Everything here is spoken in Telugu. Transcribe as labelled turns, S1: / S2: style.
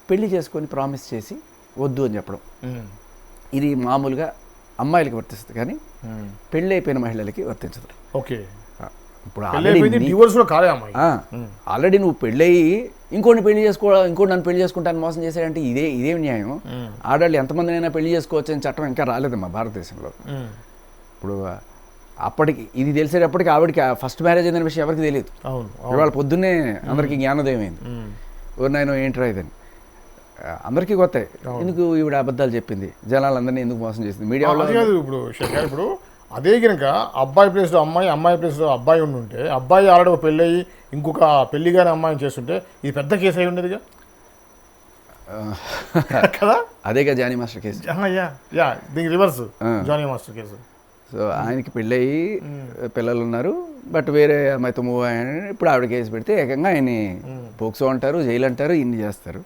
S1: పెళ్లి చేసుకొని ప్రామిస్ చేసి వద్దు అని చెప్పడం. ఇది మామూలుగా అమ్మాయిలకి వర్తిస్తుంది, కానీ పెళ్ళి అయిపోయిన మహిళలకి వర్తించదు.
S2: ఓకే.
S1: ఇప్పుడు
S2: ఆల్రెడీ
S1: ఆల్రెడీ నువ్వు పెళ్ళయి ఇంకోటి పెళ్లి ఇంకోటి నన్ను పెళ్లి చేసుకుంటాను మోసం చేశాడంటే ఇదేం న్యాయం? ఆడవాళ్ళు ఎంతమందినైనా పెళ్లి చేసుకోవచ్చు అని చట్టం ఇంకా రాలేదమ్మా భారతదేశంలో. ఇప్పుడు అప్పటికి ఇది తెలిసేటప్పటికి ఆవిడకి ఫస్ట్ మ్యారేజ్ అయిన విషయం ఎవరికి తెలియదు. ఇవాళ పొద్దున్నే అందరికీ జ్ఞానోదయం అయింది. నేను ఏంట్రా ఇదని అందరికీ కొత్త. ఎందుకు ఈవిడ అబద్ధాలు చెప్పింది, జనాలందరినీ ఎందుకు మోసం చేసింది మీడియా వాళ్ళు?
S2: ఇప్పుడు అదే కనుక అబ్బాయి ప్లేస్లో అమ్మాయి, అమ్మాయి ప్లేస్లో అబ్బాయి ఉండుంటే, అబ్బాయి ఆల్రెడీ ఒక పెళ్ళి అయ్యి ఇంకొక పెళ్లి కానీ అమ్మాయిని చేస్తుంటే ఇది పెద్ద కేసు అయి ఉండేదిగా కదా.
S1: అదేగా జానీ మాస్టర్ కేసు.
S2: దీనికి reverse Jani master case.
S1: So ఆయనకి పెళ్ళయి పిల్లలు ఉన్నారు, బట్ వేరే అమ్మాయితో మూవ్ అయ్యాడు. ఇప్పుడు ఆవిడ కేసు పెడితే ఏకంగా ఆయన్ని పోక్సో అంటారు, జైలు అంటారు, ఇన్ని చేస్తారు.